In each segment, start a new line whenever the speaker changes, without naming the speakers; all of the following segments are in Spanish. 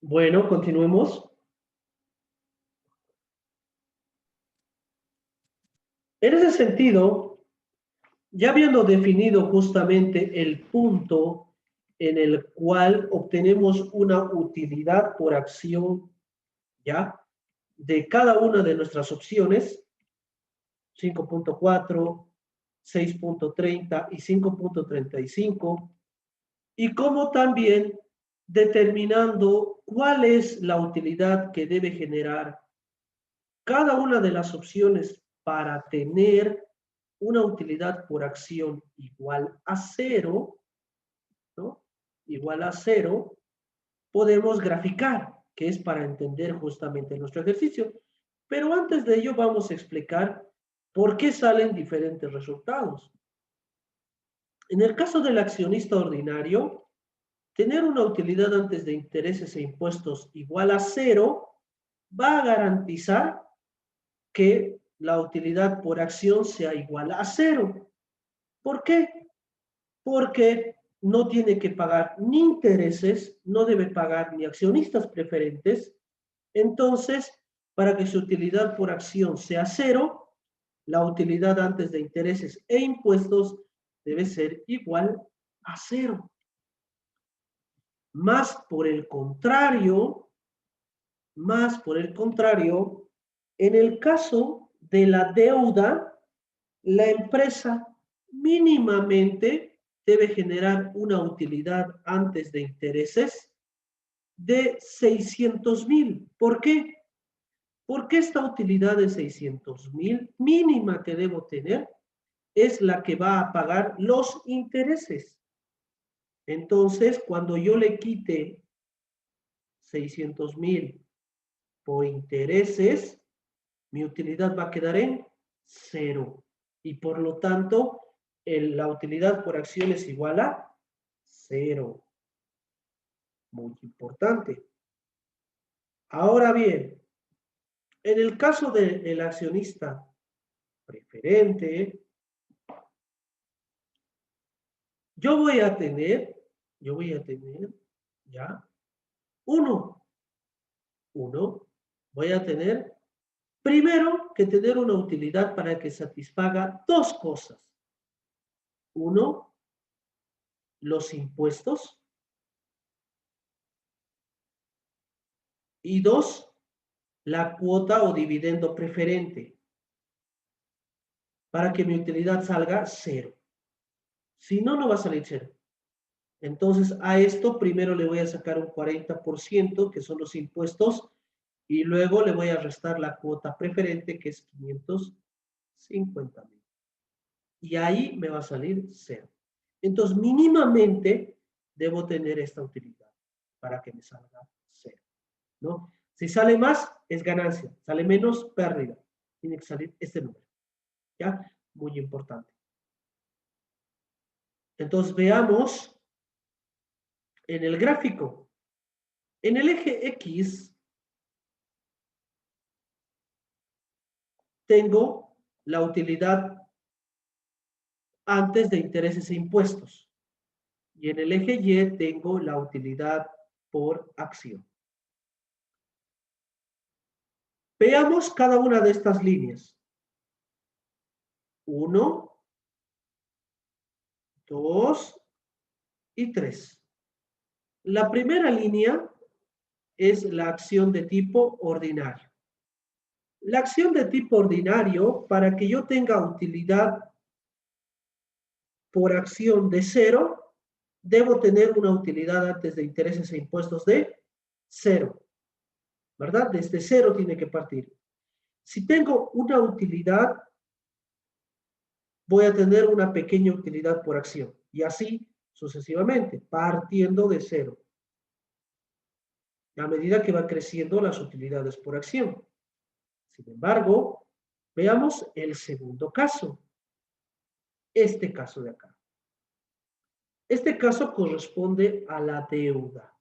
Bueno, continuemos. En ese sentido, ya habiendo definido justamente el punto en el cual obtenemos una utilidad por acción, ¿ya? De cada una de nuestras opciones, 5.4, 6.30 y 5.35, y como también determinando cuál es la utilidad que debe generar cada una de las opciones para tener una utilidad por acción igual a cero, ¿no? Igual a cero, podemos graficar, que es para entender justamente nuestro ejercicio. Pero antes de ello vamos a explicar por qué salen diferentes resultados. En el caso del accionista ordinario, tener una utilidad antes de intereses e impuestos igual a cero va a garantizar que la utilidad por acción sea igual a cero. ¿Por qué? Porque no tiene que pagar ni intereses, no debe pagar ni accionistas preferentes. Entonces, para que su utilidad por acción sea cero, la utilidad antes de intereses e impuestos debe ser igual a cero. Más por el contrario, en el caso de la deuda, la empresa mínimamente debe generar una utilidad antes de intereses de 600,000. ¿Por qué? Porque esta utilidad de 600,000 mínima que debo tener es la que va a pagar los intereses. Entonces, cuando yo le quite 600,000 por intereses, mi utilidad va a quedar en cero. Y por lo tanto, la utilidad por acción es igual a cero. Muy importante. Ahora bien, en el caso del accionista preferente, yo voy a tener, ya, uno, voy a tener, primero que tener una utilidad para que satisfaga dos cosas. Uno, los impuestos. Y dos, la cuota o dividendo preferente, para que mi utilidad salga cero. Si no, no va a salir cero. Entonces, a esto primero le voy a sacar un 40%, que son los impuestos, y luego le voy a restar la cuota preferente, que es 550,000. Y ahí me va a salir cero. Entonces, mínimamente debo tener esta utilidad para que me salga cero, ¿no? Si sale más, es ganancia. Sale menos, pérdida. Tiene que salir este número. ¿Ya? Muy importante. Entonces, veamos en el gráfico. En el eje X tengo la utilidad antes de intereses e impuestos. Y en el eje Y tengo la utilidad por acción. Veamos cada una de estas líneas. 1, 2 y 3. La primera línea es la acción de tipo ordinario. La acción de tipo ordinario, para que yo tenga utilidad por acción de cero, debo tener una utilidad antes de intereses e impuestos de cero, ¿verdad? Desde cero tiene que partir. Si tengo una utilidad, voy a tener una pequeña utilidad por acción y así sucesivamente, partiendo de cero. A medida que va creciendo las utilidades por acción. Sin embargo, veamos el segundo caso. Este caso de acá. Este caso corresponde a la deuda.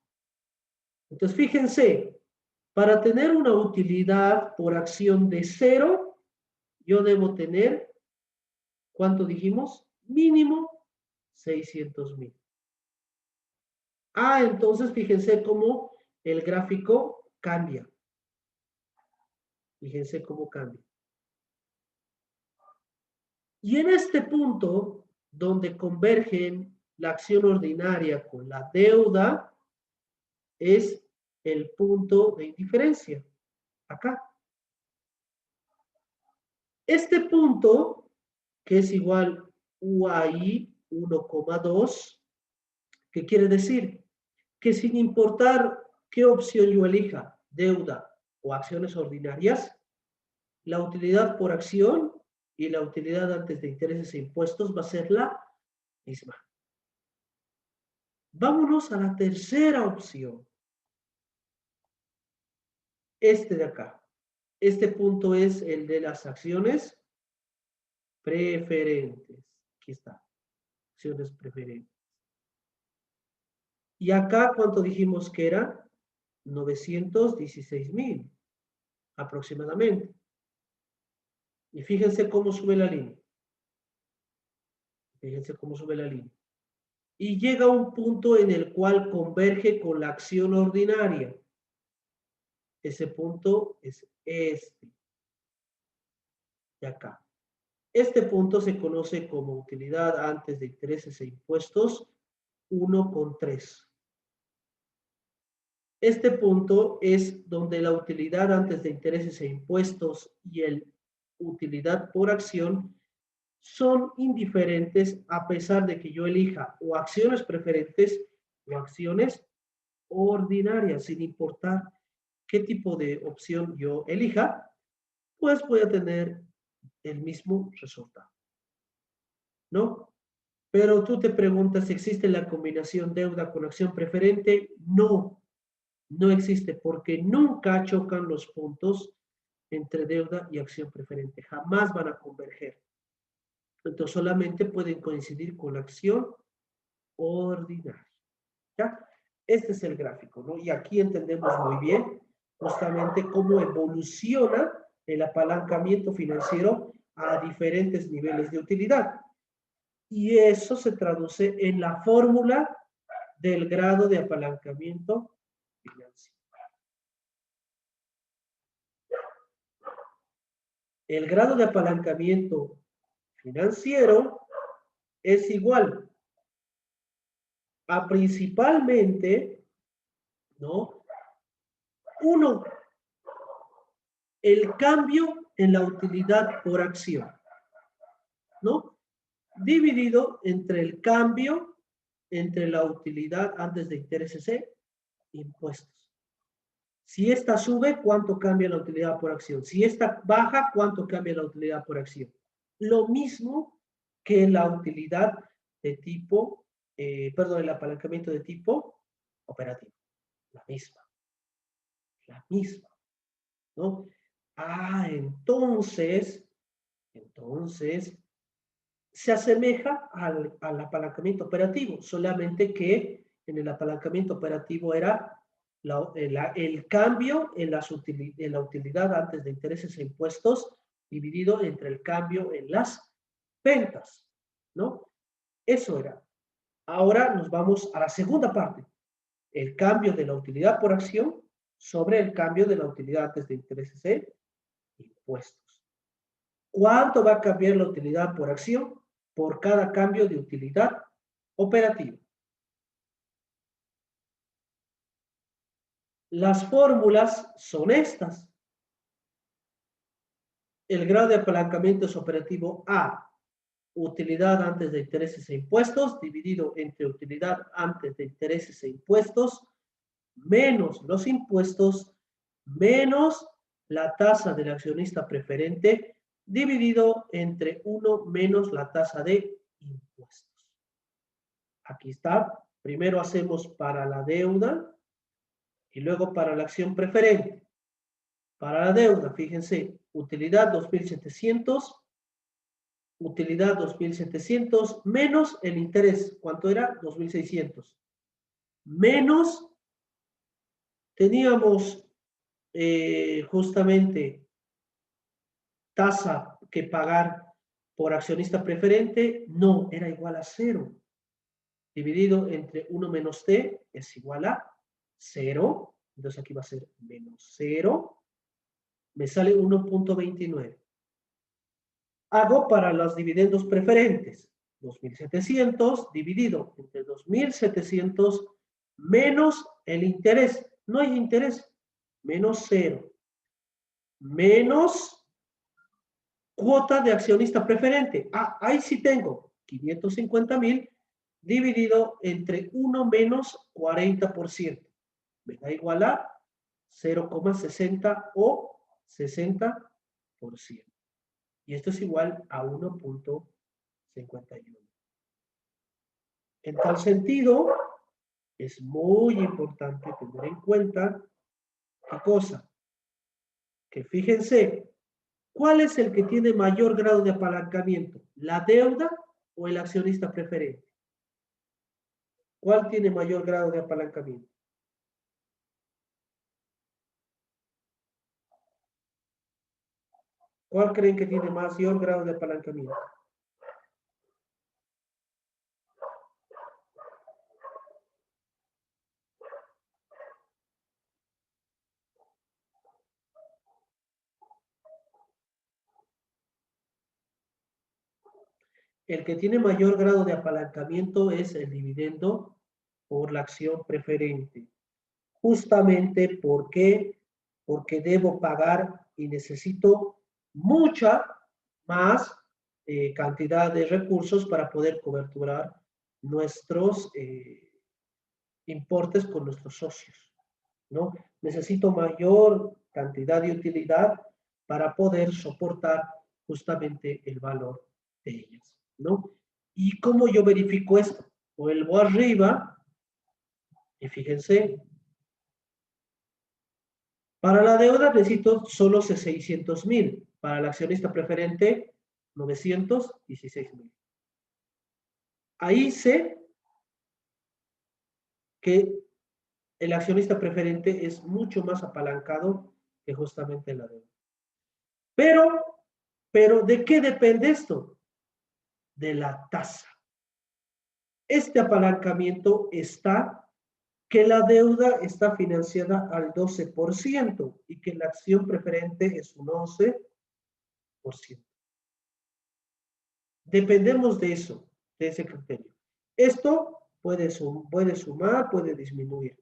Entonces, fíjense, para tener una utilidad por acción de cero, yo debo tener, ¿cuánto dijimos? Mínimo 600,000. Entonces fíjense cómo el gráfico cambia. Fíjense cómo cambia. Y en este punto, donde convergen la acción ordinaria con la deuda, es el punto de indiferencia. Acá. Este punto, que es igual UAI 1,2, ¿qué quiere decir? Que sin importar qué opción yo elija, deuda o acciones ordinarias, la utilidad por acción y la utilidad antes de intereses e impuestos va a ser la misma. Vámonos a la tercera opción. Este de acá. Este punto es el de las acciones preferentes. Aquí está. Acciones preferentes. Y acá, ¿cuánto dijimos que era? 916,000 aproximadamente. Y fíjense cómo sube la línea. Fíjense cómo sube la línea. Y llega a un punto en el cual converge con la acción ordinaria. Ese punto es este. De acá. Este punto se conoce como utilidad antes de intereses e impuestos 1,3. Este punto es donde la utilidad antes de intereses e impuestos y el utilidad por acción son indiferentes a pesar de que yo elija o acciones preferentes o acciones ordinarias, sin importar qué tipo de opción yo elija, pues voy a tener el mismo resultado, ¿no? Pero tú te preguntas si existe la combinación deuda con acción preferente. No, no existe porque nunca chocan los puntos entre deuda y acción preferente. Jamás van a converger. Entonces solamente pueden coincidir con la acción ordinaria. ¿Ya? Este es el gráfico, ¿no? Y aquí entendemos muy bien justamente cómo evoluciona el apalancamiento financiero a diferentes niveles de utilidad. Y eso se traduce en la fórmula del grado de apalancamiento financiero. El grado de apalancamiento financiero es igual a principalmente, ¿no? Uno, el cambio en la utilidad por acción, ¿no? Dividido entre el cambio entre la utilidad antes de intereses e impuestos. Si esta sube, ¿cuánto cambia la utilidad por acción? Si esta baja, ¿cuánto cambia la utilidad por acción? Lo mismo que la utilidad de tipo, perdón, el apalancamiento de tipo operativo. La misma, ¿no? Ah, entonces, se asemeja al apalancamiento operativo, solamente que en el apalancamiento operativo era el cambio en la utilidad antes de intereses e impuestos dividido entre el cambio en las ventas, ¿no? Eso era. Ahora nos vamos a la segunda parte, el cambio de la utilidad por acción sobre el cambio de la utilidad antes de intereses e impuestos. ¿Cuánto va a cambiar la utilidad por acción por cada cambio de utilidad operativa? Las fórmulas son estas. El grado de apalancamiento es operativo A, utilidad antes de intereses e impuestos, dividido entre utilidad antes de intereses e impuestos, menos los impuestos, menos la tasa del accionista preferente, dividido entre 1 menos la tasa de impuestos. Aquí está. Primero hacemos para la deuda y luego para la acción preferente. Para la deuda, fíjense, utilidad 2.700, utilidad 2.700 menos el interés. ¿Cuánto era? 2.600. Menos, teníamos justamente tasa que pagar por accionista preferente. No, era igual a 0. Dividido entre 1 menos t es igual a 0. Entonces aquí va a ser menos 0. Me sale 1.29. Hago para los dividendos preferentes. 2.700 dividido entre 2.700 menos el interés. No hay interés. Menos 0. Menos cuota de accionista preferente. Ah, ahí sí tengo 550.000 dividido entre 1 menos 40%. Me da igual a 0,60 o 60%. Y esto es igual a 1.51. En tal sentido, es muy importante tener en cuenta qué cosa. Que fíjense, ¿cuál es el que tiene mayor grado de apalancamiento? ¿La deuda o el accionista preferente? ¿Cuál tiene mayor grado de apalancamiento? ¿Cuál creen que tiene mayor grado de apalancamiento? El que tiene mayor grado de apalancamiento es el dividendo por la acción preferente. Justamente porque debo pagar y necesito mucha más cantidad de recursos para poder coberturar nuestros importes con nuestros socios, ¿no? Necesito mayor cantidad de utilidad para poder soportar justamente el valor de ellas, ¿no? ¿Y cómo yo verifico esto? Vuelvo arriba y fíjense, para la deuda necesito solo 600.000, para el accionista preferente 916.000. Ahí sé que el accionista preferente es mucho más apalancado que justamente la deuda. Pero, ¿de qué depende esto? De la tasa. Este apalancamiento está que la deuda está financiada al 12% y que la acción preferente es un 11%. Dependemos de eso, de ese criterio. Esto puede sumar, puede disminuir.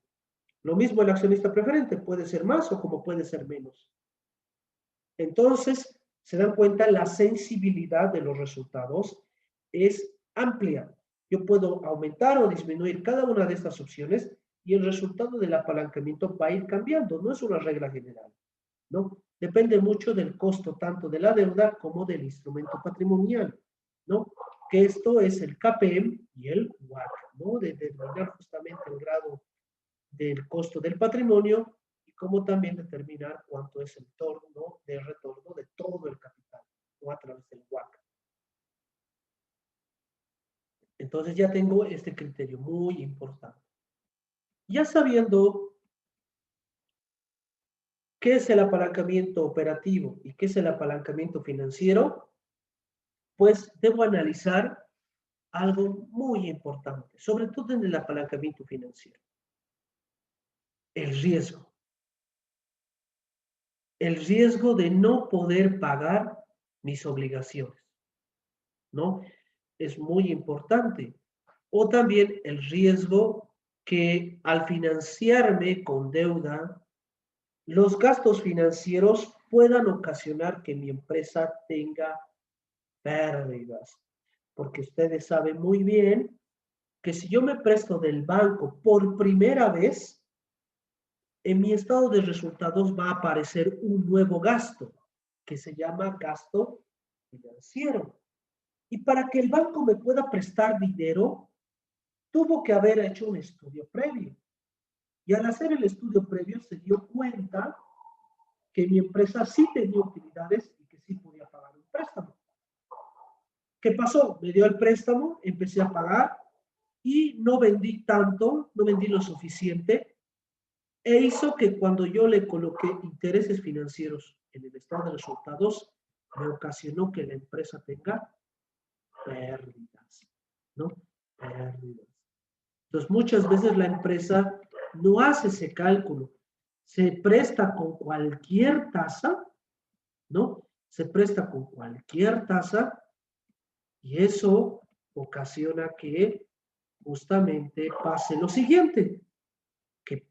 Lo mismo el accionista preferente, puede ser más o como puede ser menos. Entonces, se dan cuenta, la sensibilidad de los resultados es amplia. Yo puedo aumentar o disminuir cada una de estas opciones y el resultado del apalancamiento va a ir cambiando. No es una regla general, ¿no? Depende mucho del costo tanto de la deuda como del instrumento patrimonial, ¿no? Que esto es el KPM y el WACC, ¿no? De determinar justamente el grado del costo del patrimonio y cómo también determinar cuánto es el torno de retorno de todo el capital, ¿no? A través del WACC. Entonces ya tengo este criterio muy importante. Ya sabiendo qué es el apalancamiento operativo y qué es el apalancamiento financiero, pues debo analizar algo muy importante, sobre todo en el apalancamiento financiero. El riesgo. El riesgo de no poder pagar mis obligaciones, ¿no? Es muy importante. O también el riesgo que al financiarme con deuda, los gastos financieros puedan ocasionar que mi empresa tenga pérdidas. Porque ustedes saben muy bien que si yo me presto del banco por primera vez, en mi estado de resultados va a aparecer un nuevo gasto que se llama gasto financiero. Y para que el banco me pueda prestar dinero, tuvo que haber hecho un estudio previo. Y al hacer el estudio previo se dio cuenta que mi empresa sí tenía utilidades y que sí podía pagar un préstamo. ¿Qué pasó? Me dio el préstamo, empecé a pagar y no vendí tanto, no vendí lo suficiente e hizo que cuando yo le coloqué intereses financieros en el estado de resultados, me ocasionó que la empresa tenga pérdidas, ¿no? Pérdidas. Entonces, muchas veces la empresa no hace ese cálculo se presta con cualquier tasa, ¿no? Se presta con cualquier tasa y eso ocasiona que justamente pase lo siguiente, que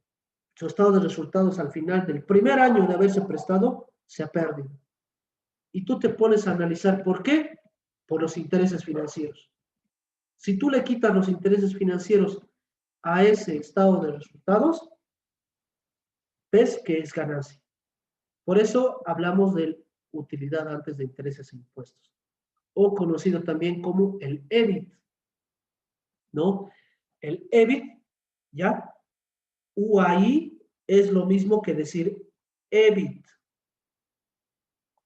su estado de resultados al final del primer año de haberse prestado se ha perdido. Y tú te pones a analizar por qué, por los intereses financieros. Si tú le quitas los intereses financieros a ese estado de resultados, ves que es ganancia. Por eso hablamos de utilidad antes de intereses e impuestos, o conocido también como el EBIT, ¿no? El EBIT, ¿ya? UAI es lo mismo que decir EBIT,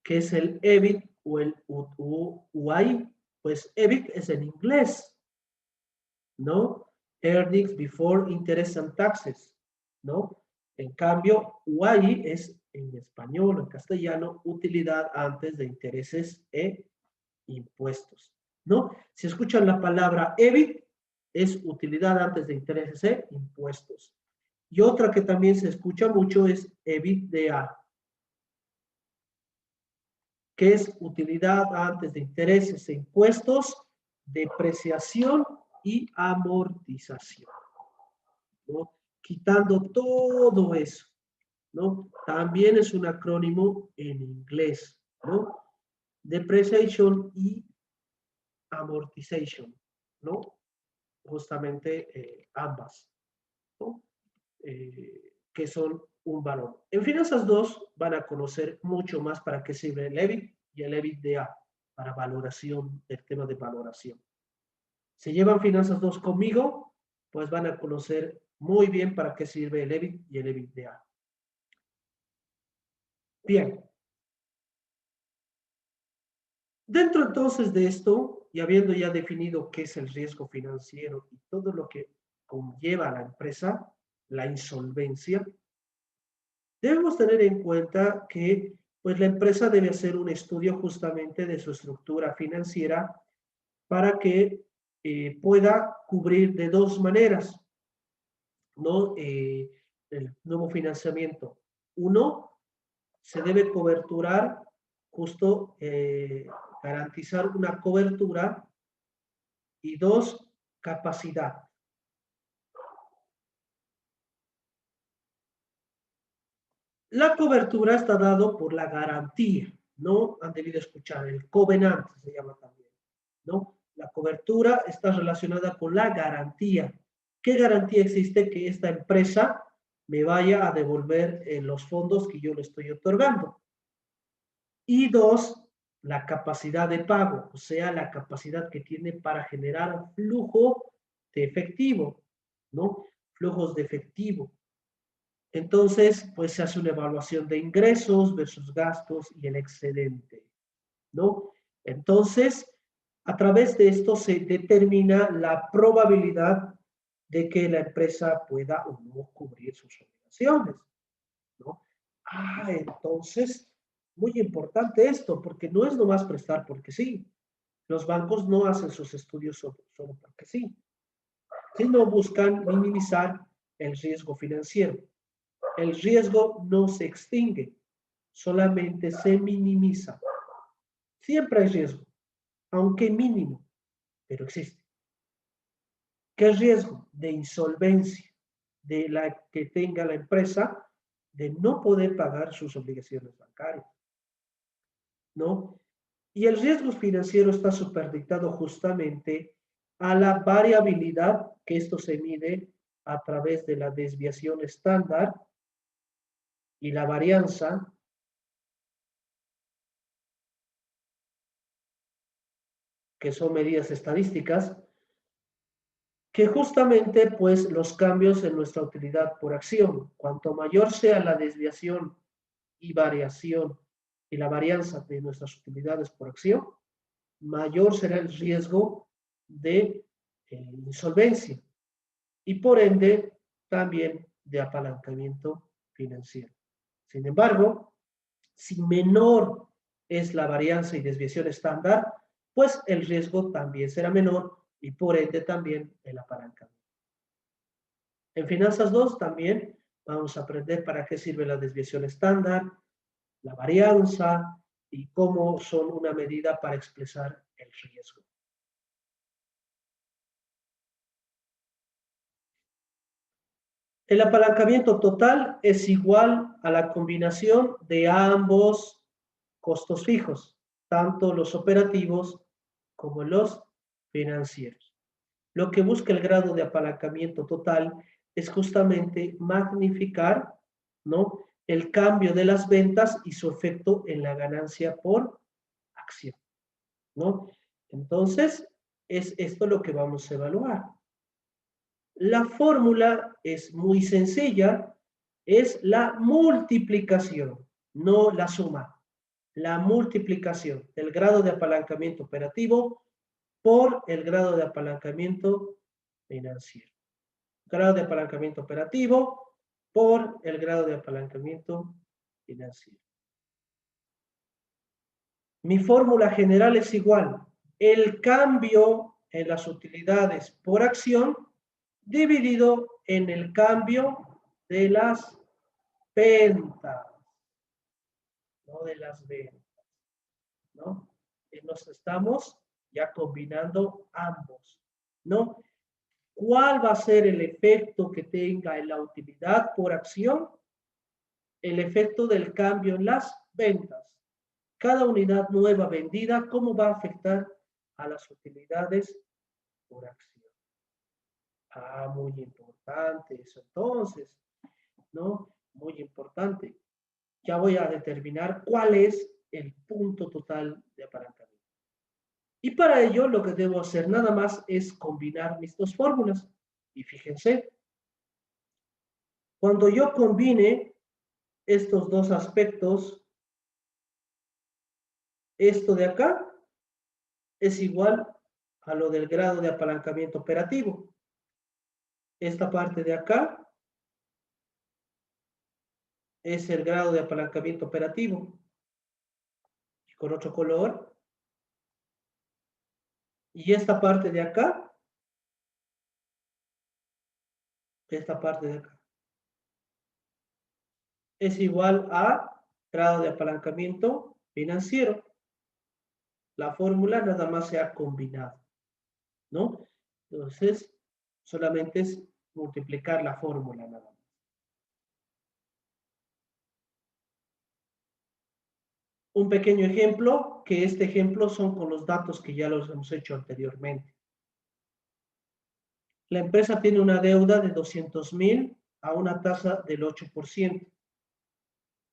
que es el EBIT o el UAI. Pues EBIT es en inglés, ¿no? Earnings before interest and taxes, ¿no? En cambio, UAI es en español, en castellano, utilidad antes de intereses e impuestos, ¿no? Si escuchan la palabra EBIT, es utilidad antes de intereses e impuestos. Y otra que también se escucha mucho es EBITDA, que es utilidad antes de intereses e impuestos, depreciación y amortización, ¿no? Quitando todo eso, ¿no? También es un acrónimo en inglés, ¿no? Depreciation y amortization, ¿no? Justamente ambas, ¿no? Que son un valor. En Finanzas 2 van a conocer mucho más para qué sirve el EBIT y el EBITDA para valoración, el tema de valoración. Si llevan Finanzas 2 conmigo, pues van a conocer muy bien para qué sirve el EBIT y el EBITDA. Bien. Dentro entonces de esto, y habiendo ya definido qué es el riesgo financiero y todo lo que conlleva a la empresa, la insolvencia, debemos tener en cuenta que pues, la empresa debe hacer un estudio justamente de su estructura financiera para que pueda cubrir de dos maneras, ¿no? El nuevo financiamiento. Uno, se debe coberturar, justo garantizar una cobertura, y dos, capacidad. La cobertura está dado por la garantía, ¿no? Han debido escuchar, el covenant se llama también, ¿no? La cobertura está relacionada con la garantía. ¿Qué garantía existe que esta empresa me vaya a devolver los fondos que yo le estoy otorgando? Y dos, la capacidad de pago, o sea, la capacidad que tiene para generar flujo de efectivo, ¿no? Flujos de efectivo. Entonces, pues se hace una evaluación de ingresos versus gastos y el excedente, ¿no? Entonces, a través de esto se determina la probabilidad de que la empresa pueda o no cubrir sus obligaciones, ¿no? Entonces, muy importante esto, porque no es nomás prestar porque sí. Los bancos no hacen sus estudios solo porque sí, sino buscan minimizar el riesgo financiero. El riesgo no se extingue, solamente se minimiza. Siempre hay riesgo, aunque mínimo, pero existe. ¿Qué riesgo? De insolvencia, de la que tenga la empresa, de no poder pagar sus obligaciones bancarias, ¿no? Y el riesgo financiero está superdictado justamente a la variabilidad, que esto se mide a través de la desviación estándar y la varianza, que son medidas estadísticas, que justamente pues los cambios en nuestra utilidad por acción, cuanto mayor sea la desviación y variación y la varianza de nuestras utilidades por acción, mayor será el riesgo de insolvencia y por ende también de apalancamiento financiero. Sin embargo, si menor es la varianza y desviación estándar, pues el riesgo también será menor y por ende también el apalancamiento. En Finanzas 2 también Vamos a aprender para qué sirve la desviación estándar, la varianza y cómo son una medida para expresar el riesgo. El apalancamiento total es igual a la combinación de ambos costos fijos, tanto los operativos como los financieros. Lo que busca el grado de apalancamiento total es justamente magnificar, ¿no?, el cambio de las ventas y su efecto en la ganancia por acción, ¿no? Entonces, es esto lo que vamos a evaluar. La fórmula es muy sencilla, es la multiplicación, no la suma. La multiplicación del grado de apalancamiento operativo por el grado de apalancamiento financiero. Grado de apalancamiento operativo por el grado de apalancamiento financiero. Mi fórmula general es igual. El cambio en las utilidades por acción dividido en el cambio de las ventas, no de las ventas, ¿no? Nos estamos ya combinando ambos, ¿no? ¿Cuál va a ser el efecto que tenga en la utilidad por acción? El efecto del cambio en las ventas. Cada unidad nueva vendida, ¿cómo va a afectar a las utilidades por acción? Ah, muy importante eso entonces, ¿no? Muy importante. Ya voy a determinar cuál es el punto total de apalancamiento. Y para ello lo que debo hacer nada más es combinar mis dos fórmulas. Y fíjense, cuando yo combine estos dos aspectos, esto de acá es igual a lo del grado de apalancamiento operativo. Esta parte de acá es el grado de apalancamiento operativo. Y con otro color. Y esta parte de acá, esta parte de acá, es igual a grado de apalancamiento financiero. La fórmula nada más se ha combinado, ¿no? Entonces, solamente es multiplicar la fórmula nada más. Un pequeño ejemplo, que este ejemplo son con los datos que ya los hemos hecho anteriormente. La empresa tiene una deuda de 200,000 a una tasa del 8%.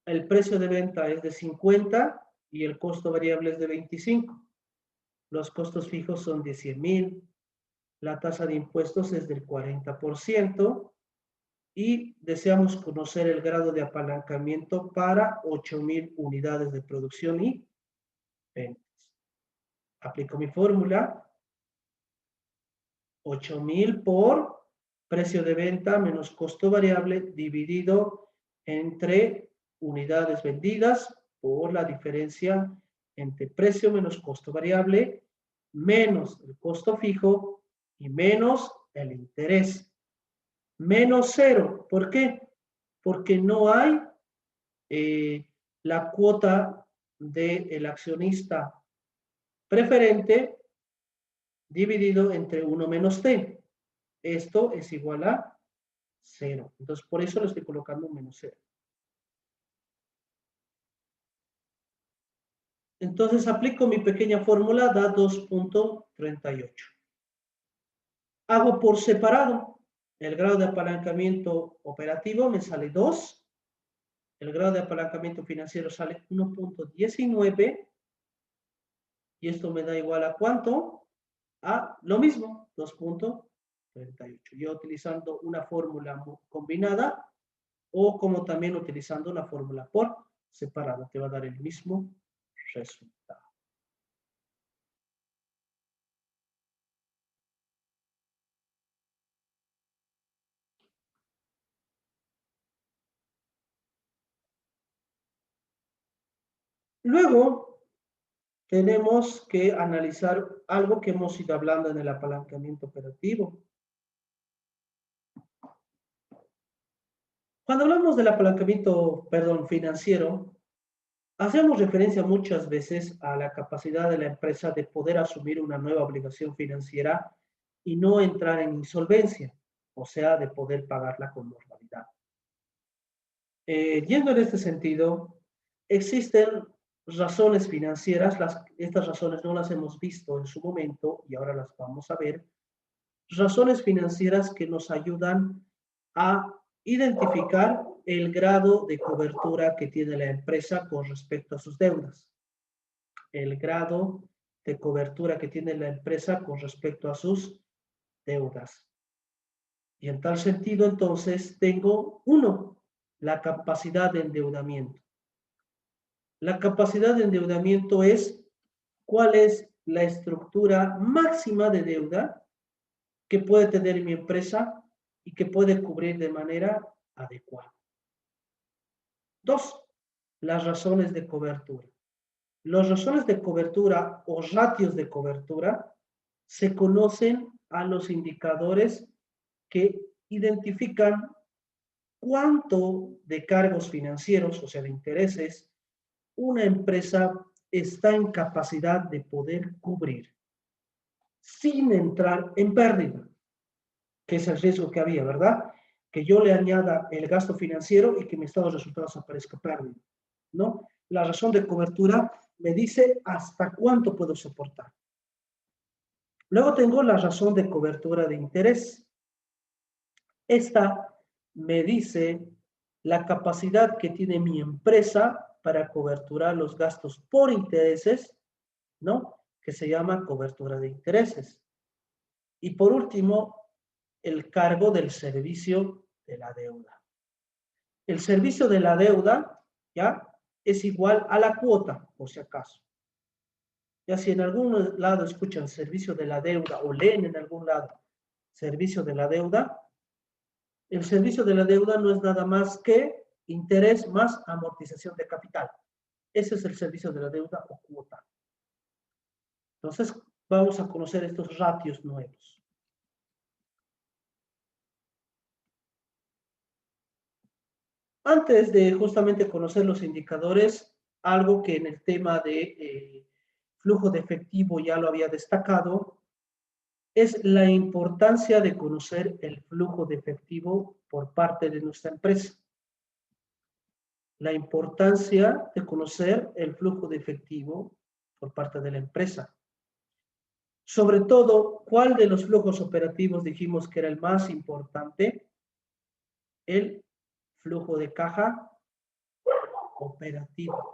El precio de venta es de 50 y el costo variable es de 25. Los costos fijos son de 100,000. La tasa de impuestos es del 40% y deseamos conocer el grado de apalancamiento para 8,000 unidades de producción y ventas. Aplico mi fórmula. 8,000 por precio de venta menos costo variable dividido entre unidades vendidas por la diferencia entre precio menos costo variable menos el costo fijo y menos el interés. Menos 0. ¿Por qué? Porque no hay la cuota del accionista preferente dividido entre 1 menos t. Esto es igual a 0. Entonces, por eso lo estoy colocando un menos 0. Entonces, aplico mi pequeña fórmula, da 2.38. Hago por separado. El grado de apalancamiento operativo me sale 2. El grado de apalancamiento financiero sale 1.19. Y esto me da igual a ¿cuánto? A lo mismo, 2.38. Yo utilizando una fórmula combinada o como también utilizando la fórmula por separado, te va a dar el mismo resultado. Luego, tenemos que analizar algo que hemos ido hablando en el apalancamiento operativo. Cuando hablamos del apalancamiento, perdón, financiero, hacemos referencia muchas veces a la capacidad de la empresa de poder asumir una nueva obligación financiera y no entrar en insolvencia, o sea, de poder pagarla con normalidad. Yendo en este sentido, existen razones financieras, estas razones no las hemos visto en su momento y ahora las vamos a ver, razones financieras que nos ayudan a identificar el grado de cobertura que tiene la empresa con respecto a sus deudas. El grado de cobertura que tiene la empresa con respecto a sus deudas. Y en tal sentido, entonces, tengo uno, la capacidad de endeudamiento. La capacidad de endeudamiento es cuál es la estructura máxima de deuda que puede tener mi empresa y que puede cubrir de manera adecuada. Dos, las razones de cobertura. Las razones de cobertura o ratios de cobertura se conocen a los indicadores que identifican cuánto de cargos financieros, o sea, de intereses, una empresa está en capacidad de poder cubrir sin entrar en pérdida, que es el riesgo que había, ¿verdad? Que yo le añada el gasto financiero y que mi estado de resultados aparezca pérdida, ¿no? La razón de cobertura me dice hasta cuánto puedo soportar. Luego tengo la razón de cobertura de interés. Esta me dice la capacidad que tiene mi empresa para coberturar los gastos por intereses, ¿no? Que se llama cobertura de intereses. Y por último, el cargo del servicio de la deuda. El servicio de la deuda, ¿ya? Es igual a la cuota, por si acaso. Ya si en algún lado escuchan servicio de la deuda o leen en algún lado servicio de la deuda, el servicio de la deuda no es nada más que interés más amortización de capital. Ese es el servicio de la deuda o cuota. Entonces, vamos a conocer estos ratios nuevos. Antes de justamente conocer los indicadores, algo que en el tema de flujo de efectivo ya lo había destacado, es la importancia de conocer el flujo de efectivo por parte de nuestra empresa. La importancia de conocer el flujo de efectivo por parte de la empresa. Sobre todo, ¿cuál de los flujos operativos dijimos que era el más importante? El flujo de caja operativo.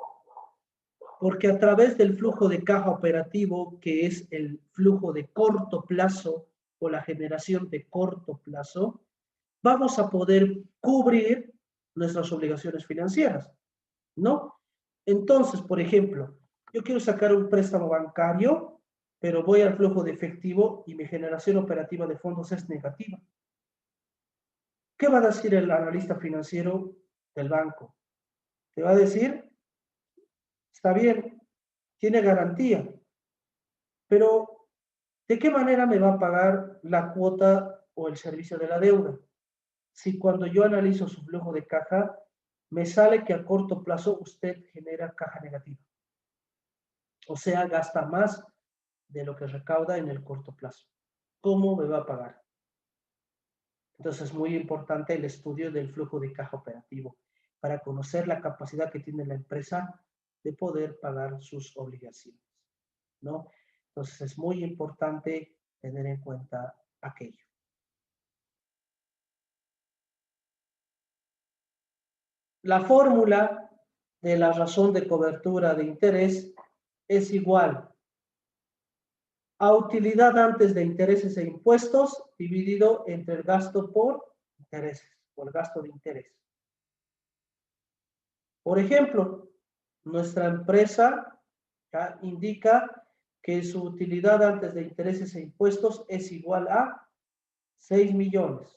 Porque a través del flujo de caja operativo, que es el flujo de corto plazo o la generación de corto plazo, vamos a poder cubrir nuestras obligaciones financieras, ¿no? Entonces, por ejemplo, yo quiero sacar un préstamo bancario, pero voy al flujo de efectivo y mi generación operativa de fondos es negativa. ¿Qué va a decir el analista financiero del banco? Te va a decir, está bien, tiene garantía, pero ¿de qué manera me va a pagar la cuota o el servicio de la deuda? Si cuando yo analizo su flujo de caja, me sale que a corto plazo usted genera caja negativa. O sea, gasta más de lo que recauda en el corto plazo. ¿Cómo me va a pagar? Entonces es muy importante el estudio del flujo de caja operativo para conocer la capacidad que tiene la empresa de poder pagar sus obligaciones, ¿no? Entonces es muy importante tener en cuenta aquello. La fórmula de la razón de cobertura de interés es igual a utilidad antes de intereses e impuestos dividido entre el gasto por intereses, o el gasto de interés. Por ejemplo, nuestra empresa ya indica que su utilidad antes de intereses e impuestos es igual a 6 millones.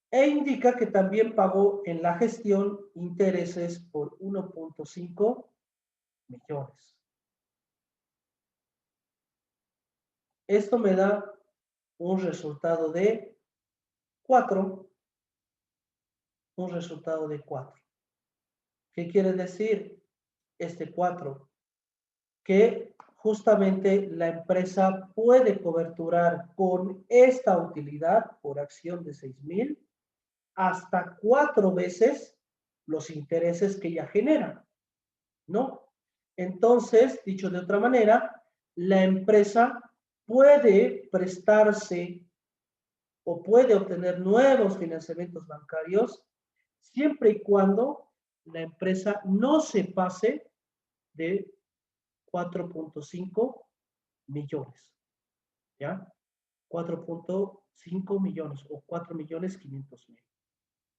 E indica que también pagó en la gestión intereses por 1.5 millones. Esto me da un resultado de 4, un resultado de 4. ¿Qué quiere decir este 4? Que justamente la empresa puede coberturar con esta utilidad por acción de 6,000 hasta 4 veces los intereses que ella genera, ¿no? Entonces, dicho de otra manera, la empresa puede prestarse o puede obtener nuevos financiamientos bancarios siempre y cuando la empresa no se pase de 4.5 millones, ¿ya? 4.5 millones o 4.500.000,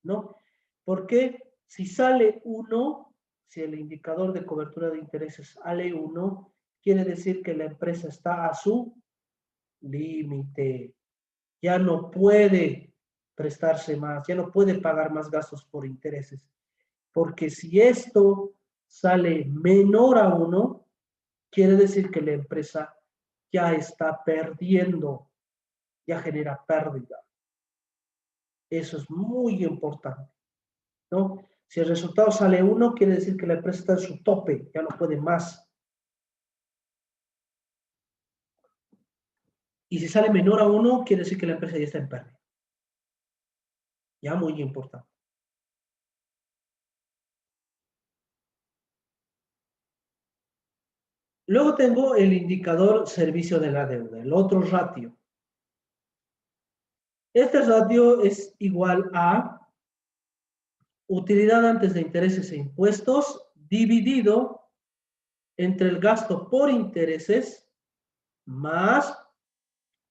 ¿no? Porque si sale 1, si el indicador de cobertura de intereses sale 1, quiere decir que la empresa está a su límite, ya no puede prestarse más, ya no puede pagar más gastos por intereses, porque si esto sale menor a 1, quiere decir que la empresa ya está perdiendo, ya genera pérdida. Eso es muy importante, ¿no? Si el resultado sale 1, quiere decir que la empresa está en su tope, ya no puede más. Y si sale menor a 1, quiere decir que la empresa ya está en pérdida. Ya muy importante. Luego tengo el indicador servicio de la deuda, el otro ratio. Este ratio es igual a utilidad antes de intereses e impuestos dividido entre el gasto por intereses más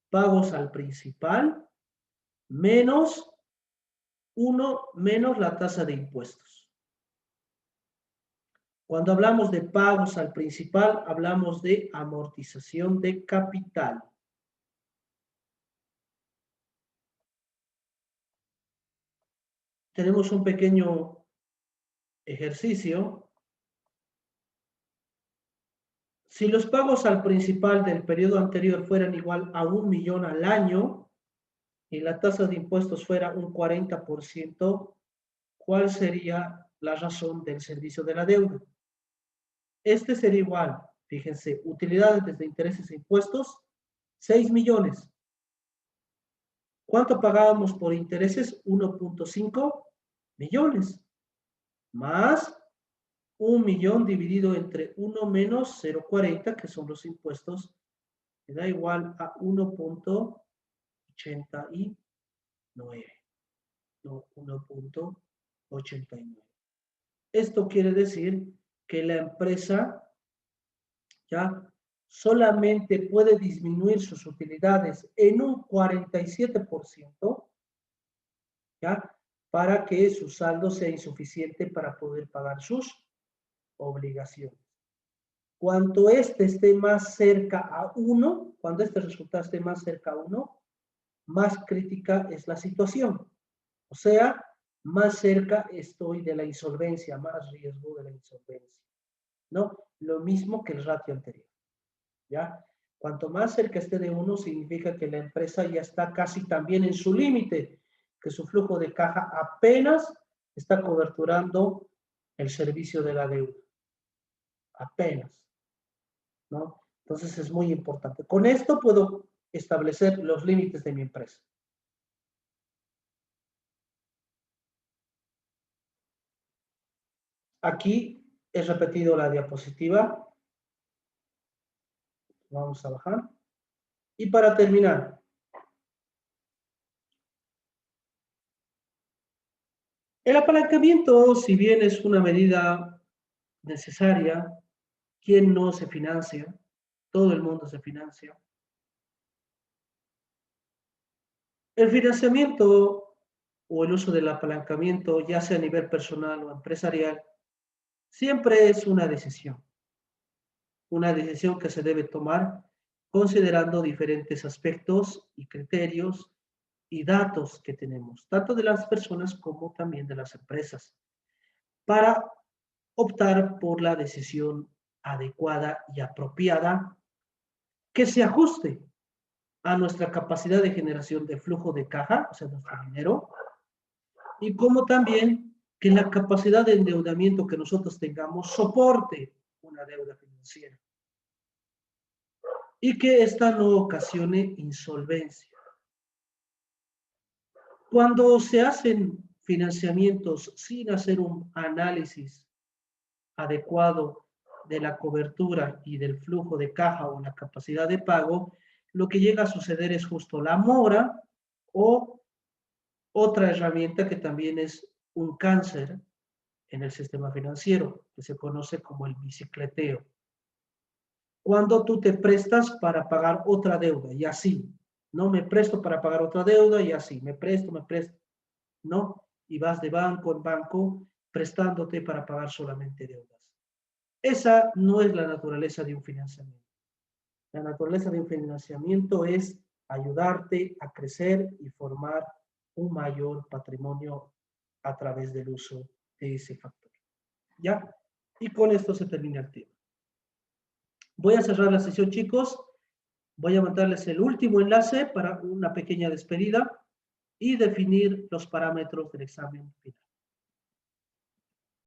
pagos al principal menos 1 menos la tasa de impuestos. Cuando hablamos de pagos al principal, hablamos de amortización de capital. Tenemos un pequeño ejercicio. Si los pagos al principal del periodo anterior fueran igual a 1 millón al año y la tasa de impuestos fuera un 40%, ¿cuál sería la razón del servicio de la deuda? Este sería igual, fíjense, utilidades desde intereses e impuestos, 6 millones. ¿Cuánto pagábamos por intereses? 1.5 millones. Más 1 millón dividido entre 1 menos 0.40, que son los impuestos, me da igual a 1.89. No, 1.89. Esto quiere decir que la empresa ya solamente puede disminuir sus utilidades en un 47%, ¿ya? Para que su saldo sea insuficiente para poder pagar sus obligaciones. Cuanto este esté más cerca a 1, cuando este resultado esté más cerca a 1, más crítica es la situación. O sea, más cerca estoy de la insolvencia, más riesgo de la insolvencia, ¿no? Lo mismo que el ratio anterior, ¿ya? Cuanto más cerca esté de 1, significa que la empresa ya está casi también en su límite, que su flujo de caja apenas está coberturando el servicio de la deuda. Apenas, ¿no? Entonces es muy importante. Con esto puedo establecer los límites de mi empresa. Aquí he repetido la diapositiva. Vamos a bajar. Y para terminar, el apalancamiento, si bien es una medida necesaria, ¿quién no se financia? Todo el mundo se financia. El financiamiento o el uso del apalancamiento, ya sea a nivel personal o empresarial, siempre es una decisión que se debe tomar considerando diferentes aspectos y criterios y datos que tenemos, tanto de las personas como también de las empresas, para optar por la decisión adecuada y apropiada que se ajuste a nuestra capacidad de generación de flujo de caja, o sea, nuestro dinero, y como también que la capacidad de endeudamiento que nosotros tengamos soporte una deuda financiera y que esta no ocasione insolvencia. Cuando se hacen financiamientos sin hacer un análisis adecuado de la cobertura y del flujo de caja o la capacidad de pago, lo que llega a suceder es justo la mora o otra herramienta que también es un cáncer en el sistema financiero, que se conoce como el bicicleteo. Cuando tú te prestas para pagar otra deuda y así, no me presto para pagar otra deuda y así, me presto, ¿no? Y vas de banco en banco prestándote para pagar solamente deudas. Esa no es la naturaleza de un financiamiento. La naturaleza de un financiamiento es ayudarte a crecer y formar un mayor patrimonio a través del uso de ese factor. ¿Ya? Y con esto se termina el tema. Voy a cerrar la sesión, chicos. Voy a mandarles el último enlace para una pequeña despedida y definir los parámetros del examen final.